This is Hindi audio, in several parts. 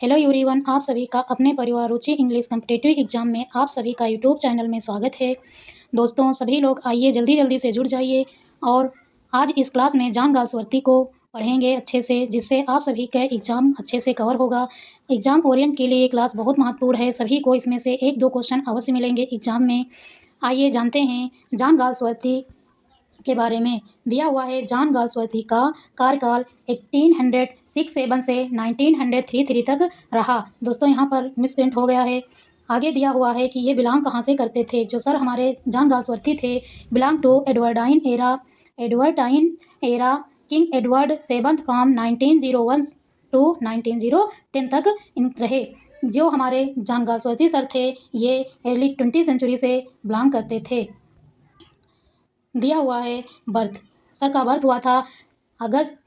हेलो एवरीवन, आप सभी का अपने परिवार रुचि इंग्लिश कॉम्पिटिटिव एग्जाम में आप सभी का यूट्यूब चैनल में स्वागत है। दोस्तों, सभी लोग आइए जल्दी जल्दी से जुड़ जाइए और आज इस क्लास में जॉन गाल्सवर्दी को पढ़ेंगे अच्छे से, जिससे आप सभी का एग्जाम अच्छे से कवर होगा। एग्जाम ओरिएंट के लिए ये क्लास बहुत महत्वपूर्ण है। सभी को इसमें से 1-2 क्वेश्चन अवश्य मिलेंगे एग्जाम में। आइए जानते हैं जॉन गाल्सवर्दी के बारे में। दिया हुआ है जॉन गाल्सवर्दी का कार्यकाल 1867 से 1933 तक रहा। दोस्तों, यहाँ पर मिसप्रिंट हो गया है। आगे दिया हुआ है कि ये बिलोंग कहाँ से करते थे। जो सर हमारे जॉन गाल्सवर्दी थे, belong to Edwardian era King Edward seventh from 1901 to 1910 तक रहे। जो हमारे जॉन गाल्सवर्दी सर थे, ये अर्ली 20वीं सेंचुरी से बिलोंग करते थे। दिया हुआ है बर्थ। सर का बर्थ हुआ था अगस्त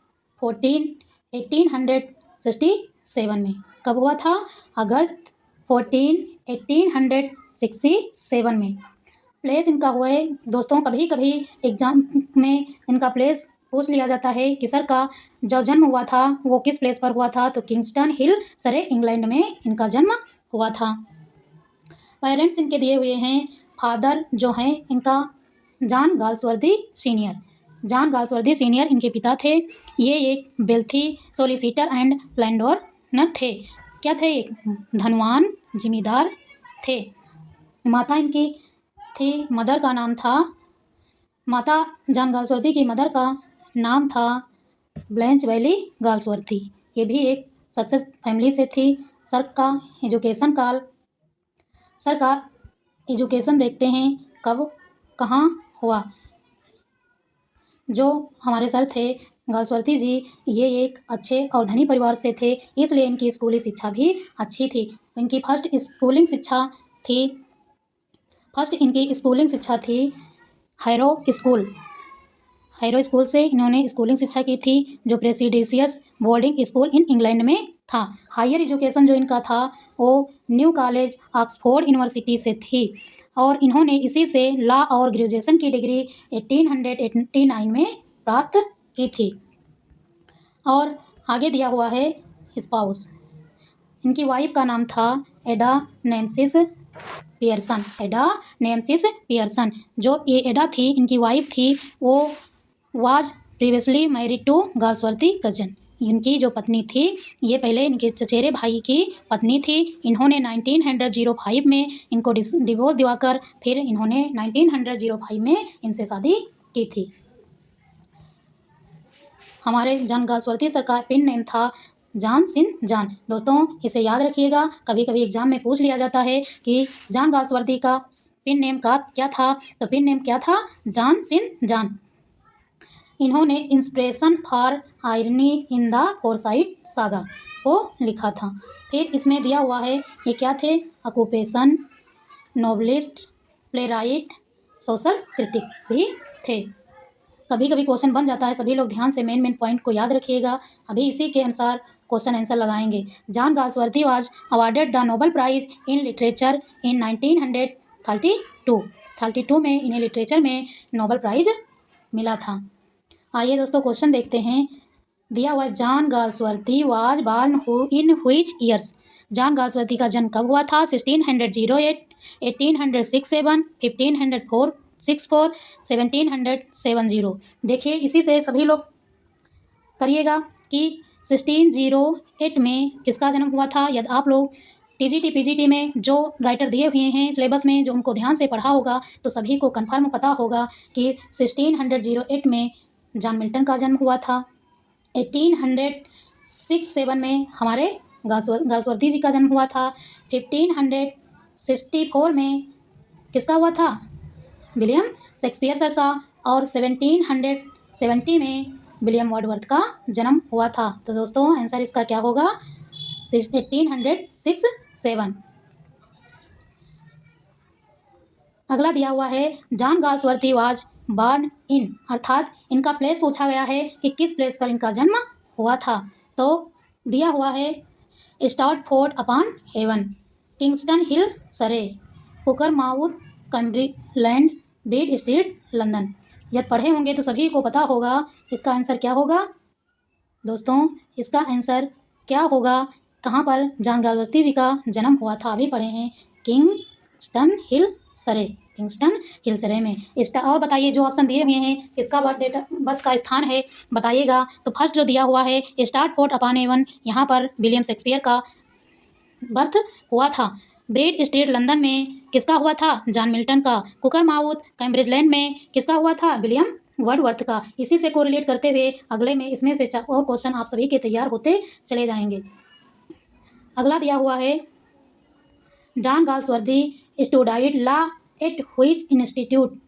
1867 में। कब हुआ था? अगस्त 1867 में। प्लेस इनका हुआ है दोस्तों, कभी कभी एग्जाम में इनका प्लेस पूछ लिया जाता है कि सर का जो जन्म हुआ था वो किस प्लेस पर हुआ था, तो किंगस्टन हिल, सरे, इंग्लैंड में इनका जन्म हुआ था। पेरेंट्स इनके दिए हुए हैं। फादर जो हैं इनका John Galsworthy senior. John Galsworthy senior इनके पिता थे। ये एक वेल्थी सोलिसिटर एंड लैंडओनर थे। क्या थे? एक धनवान जिम्मेदार थे। माता इनकी थी, मदर का नाम था, माता जॉन गाल्सवर्दी की मदर का नाम था ब्लैंच वैली गाल्सवर्दी। ये भी एक सक्सेस फैमिली से थी। सर का एजुकेशन देखते हैं कब कहाँ हुआ। जो हमारे सर थे गाल्सवर्दी जी, ये एक अच्छे और धनी परिवार से थे, इसलिए इनकी स्कूली शिक्षा भी अच्छी थी। इनकी फर्स्ट इनकी स्कूलिंग शिक्षा थी हैरो स्कूल से इन्होंने स्कूलिंग शिक्षा की थी, जो presidential boarding school in England में था। हायर एजुकेशन जो इनका था वो न्यू कॉलेज ऑक्सफोर्ड यूनिवर्सिटी से थी, और इन्होंने इसी से लॉ और ग्रेजुएशन की डिग्री 1889 में प्राप्त की थी। और आगे दिया हुआ है स्पाउस। इनकी वाइफ का नाम था एडा नेम्सिस पियर्सन। जो ये एडा थी, इनकी वाइफ थी, वो was previously married to Galsworthy cousin. इनकी जो पत्नी थी, ये पहले इनके चचेरे भाई की पत्नी थी। इन्होंने 1905 में इनको डिवोर्स दिवाकर फिर इन्होंने 1905 में इनसे शादी की थी। हमारे जॉन गाल्सवर्दी सर का पिन नेम था जॉन सिन जॉन। दोस्तों, इसे याद रखिएगा, कभी कभी एग्जाम में पूछ लिया जाता है कि जॉन गाल्सवर्दी का पिन नेम का क्या था, तो पिन नेम क्या था? जॉन सिन जॉन। इन्होंने inspiration for irony in the Forsyte saga को लिखा था। फिर इसमें दिया हुआ है ये क्या थे? Occupation, novelist, playwright, social critic भी थे। कभी कभी क्वेश्चन बन जाता है, सभी लोग ध्यान से मेन पॉइंट को याद रखिएगा। अभी इसी के अनुसार क्वेश्चन आंसर लगाएंगे। John Galsworthy was awarded the Nobel prize in literature in 1932 में इन्हें लिटरेचर में नोबेल प्राइज मिला था। आइए दोस्तों, क्वेश्चन देखते हैं। दिया हुआ John Galsworthy was born in which years. John Galsworthy का जन्म कब हुआ था? 1608, 1867, 1564, 1770। देखिए, इसी से सभी लोग करिएगा कि 1608 में किसका जन्म हुआ था। यदि आप लोग टीजीटी पीजीटी में जो राइटर दिए हुए हैं सिलेबस में, जो उनको ध्यान से पढ़ा होगा, तो सभी को कन्फर्म पता होगा कि 1608 में जॉन मिल्टन का जन्म हुआ था। 1867 में हमारे गाल्सवर्दी जी का जन्म हुआ था। 1564 में किसका हुआ था? विलियम शेक्सपियर सर का। और 1770 में विलियम वर्डवर्थ का जन्म हुआ था। तो दोस्तों, आंसर इसका क्या होगा? 1867। अगला दिया हुआ है John Galsworthy was born in, अर्थात इनका प्लेस पूछा गया है कि किस प्लेस पर इनका जन्म हुआ था। तो दिया हुआ है स्टैटफोर्ड अपॉन हेवन, किंगस्टन हिल, सरे, कुकरमाउथ, कैम्ब्रिलैंड, ब्रीड स्ट्रीट, लंदन। यदि पढ़े होंगे तो सभी को पता होगा इसका आंसर क्या होगा। दोस्तों, इसका आंसर क्या होगा? कहाँ पर जॉन गाल्सवर्दी जी का जन्म हुआ था, अभी पढ़े हैं, किंगस्टन हिल सरे, किंगस्टन हिल सरे में। और बताइए जो ऑप्शन दिए हुए हैं किसका बर्थ का स्थान है बताइएगा। तो फर्स्ट जो दिया हुआ है स्टार्टफोर्ड अपॉन एवन, यहाँ पर विलियम शेक्सपियर का बर्थ हुआ था। ब्रेड स्ट्रीट लंदन में किसका हुआ था, जॉन मिल्टन का। कुकरमाउथ कैम्ब्रिजलैंड में किसका हुआ था, विलियम वर्डवर्थ का। इसी से कोरिलेट करते हुए अगले में इसमें से और क्वेश्चन आप सभी के तैयार होते चले जाएंगे। अगला दिया हुआ है John Galsworthy studied law at which institute,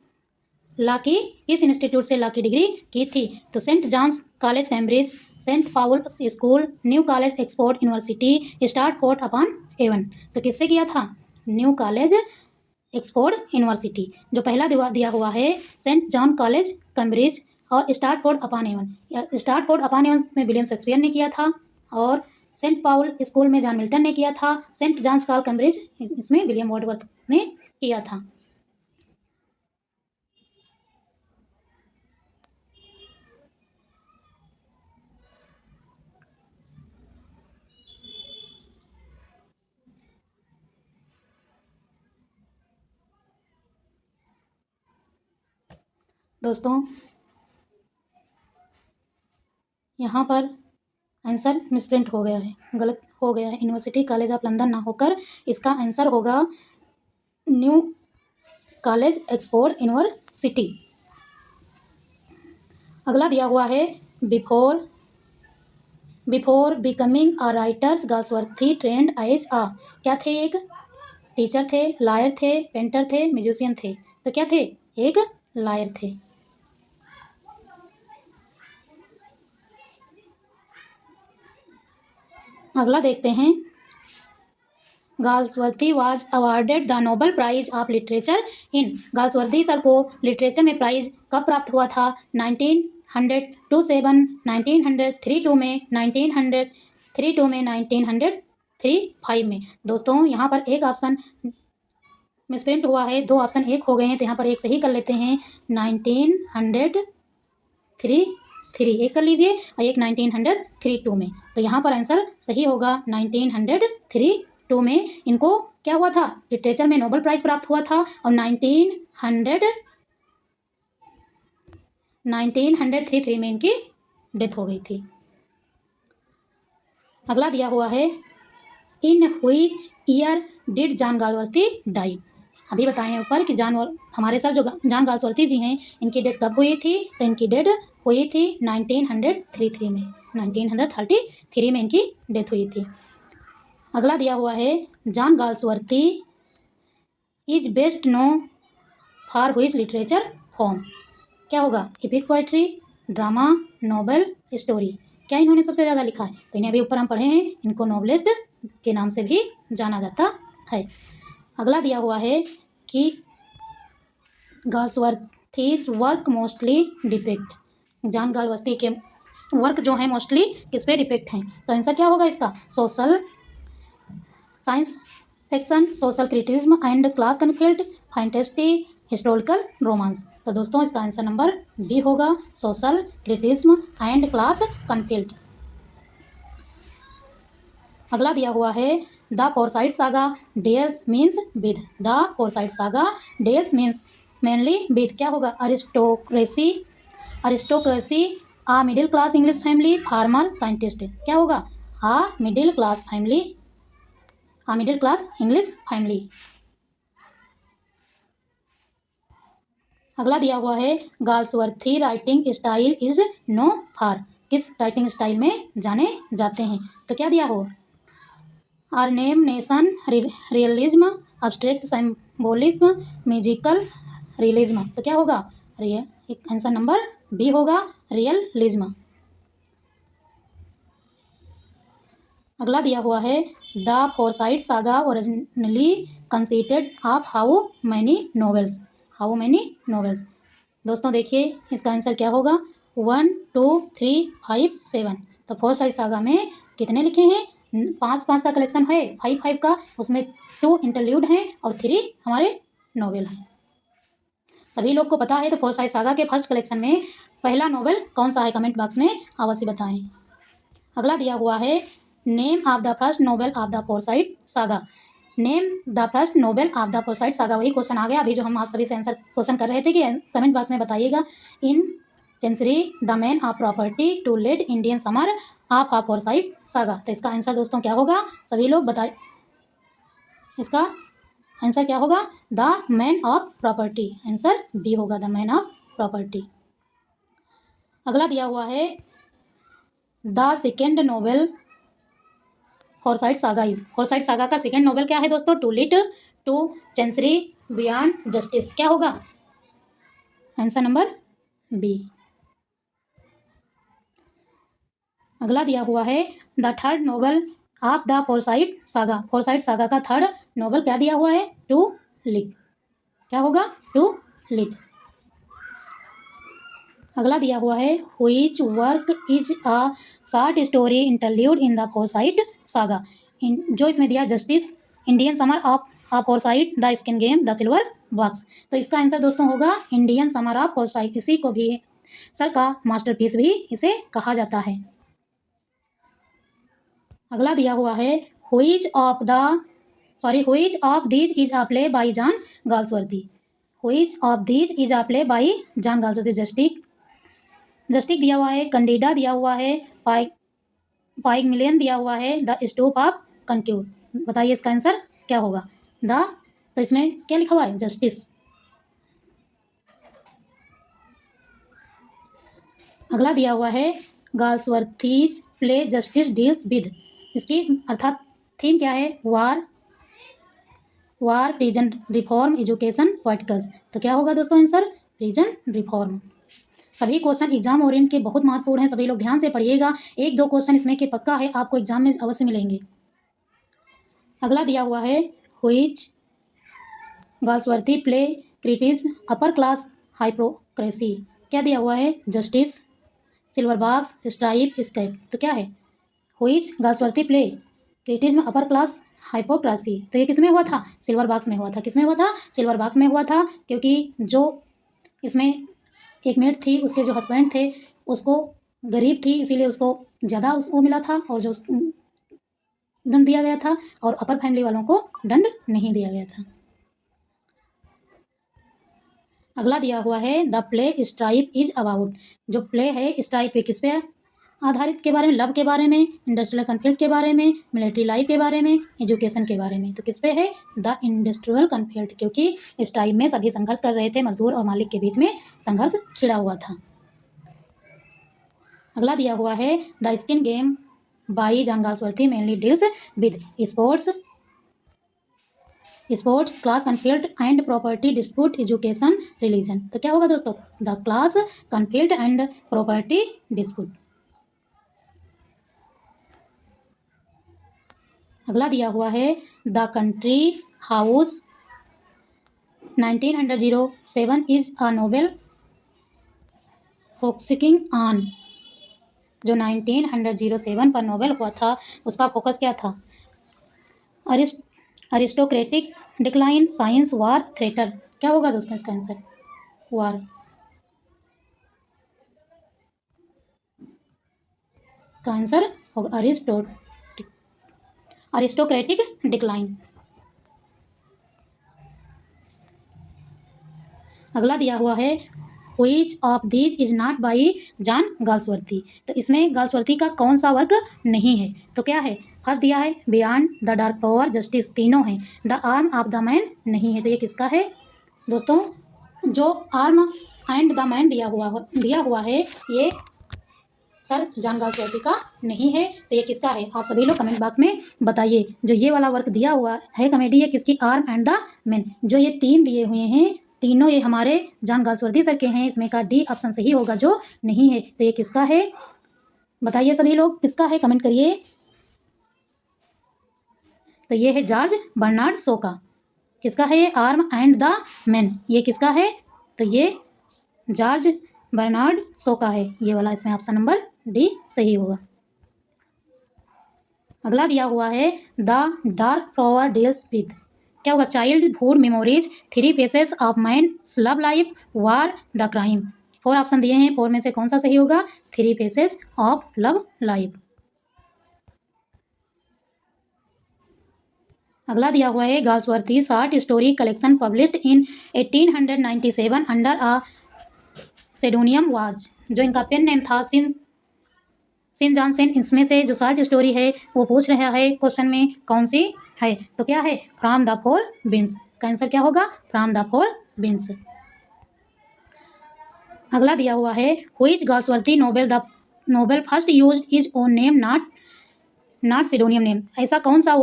law की किस इंस्टीट्यूट से लॉ की डिग्री की थी। तो Saint John's College Cambridge, Saint Paul's School, New College Oxford University, Stratford upon Avon. तो किससे किया था, न्यू कॉलेज ऑक्सफोर्ड यूनिवर्सिटी। जो पहला दिया हुआ है सेंट जॉन कॉलेज कैम्ब्रिज और स्टार्टफोर्ड अपॉन एवन। स्टार्टफोर्ड अपॉन एवन में विलियम शेक्सपियर ने किया था और सेंट पाउल स्कूल में जॉन मिल्टन ने किया था। सेंट जॉन्स कॉलेज कैम्ब्रिज इसमें विलियम वर्डवर्थ ने किया था। दोस्तों यहाँ पर आंसर मिसप्रिंट हो गया है, गलत हो गया है, यूनिवर्सिटी कॉलेज ऑफ लंदन ना होकर इसका आंसर होगा न्यू कॉलेज ऑक्सफोर्ड यूनिवर्सिटी। अगला दिया हुआ है before becoming a writers Galsworthy trained as a, क्या थे, एक टीचर थे, लॉयर थे, पेंटर थे, म्यूजिशियन थे। तो क्या थे, एक लॉयर थे। अगला देखते हैं Galsworthy was awarded the Nobel prize of literature in, Galsworthy sir को लिटरेचर में प्राइज कब प्राप्त हुआ था, 1927, 1932 में, 1932 में, 1935 में। दोस्तों यहाँ पर एक ऑप्शन मिसप्रिंट हुआ है, दो ऑप्शन एक हो गए हैं, तो यहाँ पर एक सही कर लेते हैं, 1933 एक कर लीजिए और एक 1932 में। तो यहाँ पर आंसर सही होगा 1932 में इनको क्या हुआ था, लिटरेचर में नोबेल प्राइज प्राप्त हुआ था और 1933 में इनकी डेथ हो गई थी। अगला दिया हुआ है in which year did John Galsworthy die, अभी बताएं ऊपर कि हमारे सर जो जॉन गाल्सवर्दी जी हैं इनकी डेथ कब हुई थी, तो इनकी डेथ हुई थी 1933 में, 1933 में इनकी डेथ हुई थी। अगला दिया हुआ है John Galsworthy is best know for which literature form, क्या होगा, epic poetry, drama, novel, story. क्या इन्होंने सबसे ज़्यादा लिखा है, तो इन्हें अभी ऊपर हम पढ़े हैं, इनको नोवेलिस्ट के नाम से भी जाना जाता है। अगला दिया हुआ है कि Galsworthy's work mostly depict, John Galsworthy के वर्क जो है मोस्टली किस पे डिपिक्ट हैं, तो आंसर क्या होगा इसका, social science fiction, social criticism and class conflict, fantasy, historical romance. तो दोस्तों इसका आंसर नंबर बी होगा, social criticism and class conflict. अगला दिया हुआ है the Forsyte saga deals means with, the Forsyte saga deals mainly मेनली विद, क्या होगा, aristocracy, a middle class English family, farmer, scientist. क्या होगा, a middle class family, a middle class English family. अगला दिया हुआ है Galsworthy writing style is known for, किस राइटिंग स्टाइल में जाने जाते हैं, तो क्या दिया हो, ornamentation, realism, abstract symbolism, musical realism. तो क्या होगा, आंसर नंबर बी होगा, रियलिज्म। अगला दिया हुआ है the Forsyte saga originally consisted of how many novels, how many novels. दोस्तों देखिए इसका आंसर क्या होगा, 1 2 3 5 7। तो फोरसाइट सागा में कितने लिखे हैं, 5 का कलेक्शन है, 5 का, उसमें 2 इंटरल्यूड हैं और 3 हमारे नॉवेल हैं। सभी लोग को पता है, तो फोरसाइट सागा के फर्स्ट कलेक्शन में पहला नॉवेल कौन सा है, कमेंट बॉक्स में अवश्य बताएं। अगला दिया हुआ है name of the first novel of the Forsyte saga. Name the first novel of the Forsyte saga, वही क्वेश्चन आ गया अभी जो हम आप सभी से आंसर क्वेश्चन कर रहे थे कि कमेंट बॉक्स में बताइएगा। In Chancery the man of property to let Indian summer of a Forsyte saga. तो इसका आंसर दोस्तों क्या होगा, सभी लोग बताए। इसका आंसर क्या होगा, the man of property. Answer B होगा, द मैन ऑफ प्रॉपर्टी। अगला दिया हुआ है the second novel Forsyte saga is. Forsyte saga का सेकेंड नोवेल क्या है दोस्तों, to let to Chancery beyond justice. क्या होगा, आंसर नंबर बी। अगला दिया हुआ है the third novel of the Forsyte saga. Forsyte saga का थर्ड नोवेल क्या दिया हुआ है, टू लिट। क्या होगा, टू लिट। अगला दिया हुआ है which work is a short story interlude in the Forsyte saga. जो इसमें दिया justice, Indian summer of a Forsyte, the skin game, the silver box. तो इसका आंसर दोस्तों होगा इंडियन समर ऑफ फोर्साइट। इसी को भी सर का मास्टरपीस भी इसे कहा जाता है। अगला दिया हुआ है which of these is a play by John Galsworthy. Which of these is a play by John Galsworthy. Justice दिया हुआ है, कैंडिडा दिया हुआ है, पाइगमिलियन दिया हुआ है, द स्टूप ऑफ कंक्यूर। बताइए इसका आंसर क्या होगा, तो इसमें क्या लिखा हुआ है, जस्टिस। अगला दिया हुआ है गाल्सवर्थीज प्ले जस्टिस डील्स विद। इसकी अर्थात थीम क्या है, वार प्रिजन रिफॉर्म एजुकेशन पॉलिटिकल्स। तो क्या होगा दोस्तों आंसर, प्रिजन रिफॉर्म। सभी क्वेश्चन एग्जाम ओरिएंट के बहुत महत्वपूर्ण हैं, सभी लोग ध्यान से पढ़िएगा। एक दो क्वेश्चन इसमें के पक्का है, आपको एग्जाम में अवश्य मिलेंगे। अगला दिया हुआ है which Galsworthy play criticism upper class hypocrisy. क्या दिया हुआ है, Justice, Silver Box, Strife, Escape. तो क्या है, which Galsworthy play criticism upper class hypocrisy. तो ये किसमें हुआ था, सिल्वर बॉक्स में हुआ था। किसमें हुआ था, सिल्वर बॉक्स में हुआ था, क्योंकि जो इसमें एक मेड थी, उसके जो हस्बैंड थे उसको गरीब थी, इसीलिए उसको ज़्यादा वो मिला था, और जो दंड दिया गया था, और अपर फैमिली वालों को दंड नहीं दिया गया था। अगला दिया हुआ है the play stripe is about. जो प्ले है स्ट्राइप पे किस पे आधारित के बारे में, लव के बारे में, इंडस्ट्रियल कन्फ्लिक्ट के बारे में, मिलिट्री लाइफ के बारे में, एजुकेशन के बारे में। तो किस पे है, द इंडस्ट्रियल कन्फ्लिक्ट, क्योंकि स्ट्राइक में सभी संघर्ष कर रहे थे, मजदूर और मालिक के बीच में संघर्ष छिड़ा हुआ था। अगला दिया हुआ है the skin game by John Galsworthy mainly deals with sports class conflict and property dispute education religion. तो क्या होगा दोस्तों, the class conflict and property dispute. अगला दिया हुआ है the country house 1907 is a novel focusing on. जो 1907 पर नोवेल हुआ था उसका फोकस क्या था, अरिस्टोक्रेटिक डिक्लाइन, साइंस, वार, थ्रेटर। क्या होगा दोस्तों इसका आंसर, वार। का आंसर होगा अरिस्टोक्रेटिक डिक्लाइन। अगला दिया हुआ है which of these is not by John Galsworthy. तो इसमें गाल्सवर्थी का कौन सा वर्क नहीं है, तो क्या है, फर्स्ट दिया है beyond the dark power, justice, तीनों हैं। The arm of the man नहीं है, तो ये किसका है दोस्तों, जो आर्म एंड द मैन दिया हुआ है ये सर जॉन गाल्सवर्थी का नहीं है। तो ये किसका है, आप सभी लोग कमेंट बॉक्स में बताइए। जो ये वाला वर्क दिया हुआ है कॉमेडी, ये किसकी, आर्म एंड द मैन। जो ये तीन दिए हुए हैं, तीनों ये हमारे जॉन गाल्सवर्थी सर के हैं। इसमें का डी ऑप्शन सही होगा, जो नहीं है। तो ये किसका है, बताइए सभी लोग किसका है, कमेंट करिए। तो ये है जॉर्ज बर्नार्ड शॉ का। किसका है ये, आर्म एंड द मैन। ये किसका है, तो ये जॉर्ज बर्नार्ड शॉ का है, ये वाला। इसमें ऑप्शन नंबर डी सही होगा। अगला दिया हुआ है the dark flower deals with. क्या होगा, childhood memories, three faces of man, love life, war, the crime. 4 option दिए हैं, 4 में से कौन सा सही होगा, three faces of love life. अगला दिया हुआ है Galsworthy short story collection published in 1897 under a pseudonym was. जो इनका पेन नेम था सेंट जॉनसन। इसमें से जो शॉर्ट स्टोरी है वो पूछ रहा है क्वेश्चन में कौन सी है, तो क्या है, फ्रॉम द फोर विंड्स। इसका आंसर क्या होगा, फ्रॉम द फोर विंड्स। अगला दिया हुआ है which Galsworthy novel first use is own name not pseudonym name. ऐसा कौन सा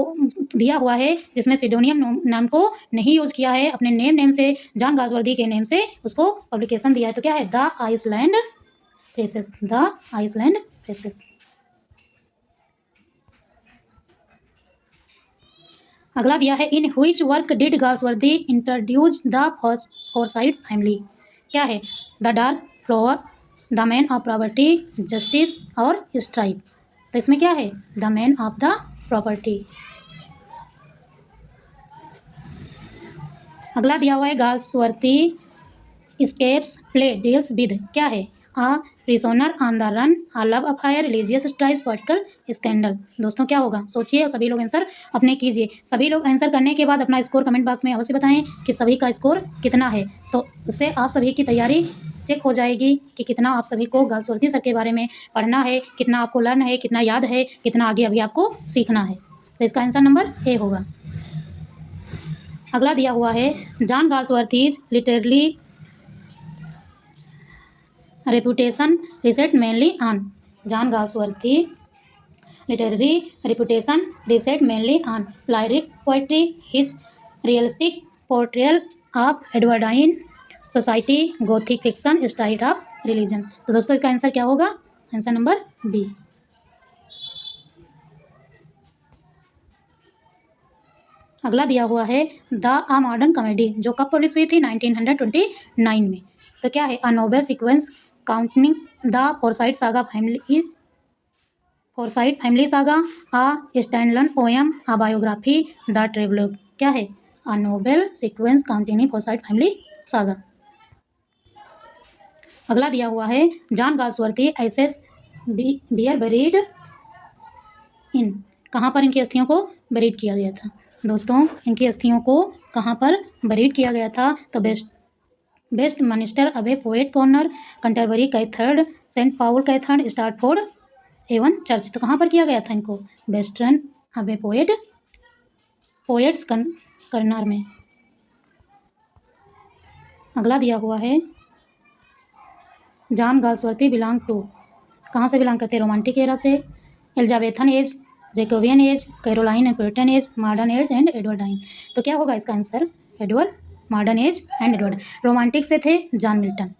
दिया हुआ है जिसमें सिडोनियम नाम को नहीं यूज किया है, अपने नेम से जॉन गाल्सवर्दी के नेम से उसको पब्लिकेशन दिया है, तो क्या है, the island Pharisees. The island Pharisees. अगला दिया है in which work did Galsworthy introduce the Forsyte family. क्या है, the dark flower, the man of property, justice और स्ट्राइप। तो इसमें क्या है, the man of the property. अगला दिया हुआ है Galsworthy escapes play deals with. क्या है, a prisoner on the run, a love affair, religious strike, political scandal. दोस्तों क्या होगा, सोचिए और सभी लोग आंसर अपने कीजिए। सभी लोग आंसर करने के बाद अपना स्कोर कमेंट बॉक्स में अवश्य बताएं कि सभी का स्कोर कितना है, तो इससे आप सभी की तैयारी चेक हो जाएगी कि कितना आप सभी को गाल्सवर्दी सर के बारे में पढ़ना है, कितना आपको लर्न है, कितना याद है, कितना आगे अभी आपको सीखना है। तो इसका आंसर नंबर ए होगा। अगला दिया हुआ है John Galsworthy's literally reputation reset mainly on। John Galsworthy literary reputation reset mainly on lyric poetry, his realistic portrayal of Edwardine society, gothic fiction, style of religion। तो दोस्तों इसका आंसर क्या होगा, आंसर नंबर बी। अगला दिया हुआ है द आ मॉडर्न कॉमेडी, जो कब पब्लिश हुई थी, 1929 में। तो क्या है, a novel sequence counting the Forsyte family saga, a standalone poem, a biography, the travelogue. क्या है, a novel sequence counting Forsyte family saga. अगला दिया हुआ है John Galsworthy ashes bear buried in. कहाँ पर इनकी अस्थियों को बरीड किया गया था, दोस्तों इनकी अस्थियों को कहाँ पर बरीड किया गया था, तो बेस्ट मनिस्टर अबे पोएट कॉर्नर, कंटरबरी कैथर्ड, सेंट पाउल कैथर्ड, स्टार्टफोर्ड एवन चर्च। तो कहाँ पर किया गया था इनको, वेस्टर्न अबे पोएट्स कॉर्नर में। अगला दिया हुआ है जॉन गाल्सवर्दी बिलोंग टू, कहाँ से बिलोंग करते हैं, रोमांटिक एरा से, Elizabethan age, Jacobean age, Caroline and Puritan age, modern age and Edwardian. तो क्या होगा इसका answer, Edward, modern age and Edward. Romantic से थे John Milton,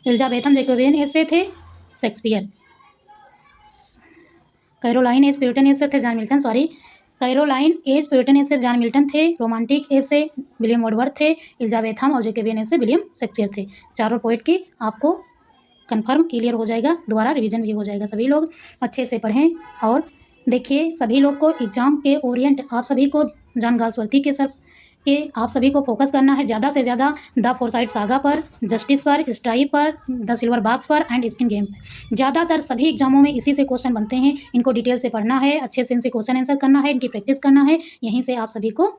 Elizabethan Jacobean age से थे Shakespeare, Caroline age Puritan age से थे John Milton, Caroline age Puritan age से जॉन मिल्टन थे, रोमांटिक एज से विलियम वर्डवर्थ थे, एलिजाबेथन और जैकोबियन एज से विलियम शेक्सपियर थे। चारों पोइट की आपको कंफर्म क्लियर हो जाएगा, दोबारा रिवीजन भी हो जाएगा। सभी लोग अच्छे से पढ़ें और देखिए, सभी लोग को एग्जाम के ओरिएंट आप सभी को जॉन गाल्सवर्दी के सर के आप सभी को फोकस करना है ज़्यादा से ज़्यादा द फोरसाइट सागा पर, जस्टिस पर, स्ट्राइप पर, द सिल्वर बॉक्स पर एंड स्किन गेम पर। ज़्यादातर सभी एग्जामों में इसी से क्वेश्चन बनते हैं, इनको डिटेल से पढ़ना है, अच्छे से इनसे क्वेश्चन आंसर करना है, इनकी प्रैक्टिस करना है, यहीं से आप सभी को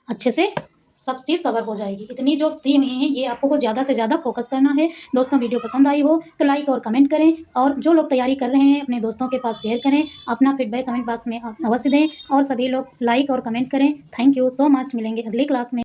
अच्छे से सब चीज़ कवर हो जाएगी। इतनी जो थी हुई हैं ये आपको ज़्यादा से ज़्यादा फोकस करना है। दोस्तों वीडियो पसंद आई हो तो लाइक और कमेंट करें, और जो लोग तैयारी कर रहे हैं अपने दोस्तों के पास शेयर करें, अपना फीडबैक कमेंट बॉक्स में अवश्य दें और सभी लोग लाइक और कमेंट करें। थैंक यू सो मच, मिलेंगे अगली क्लास में।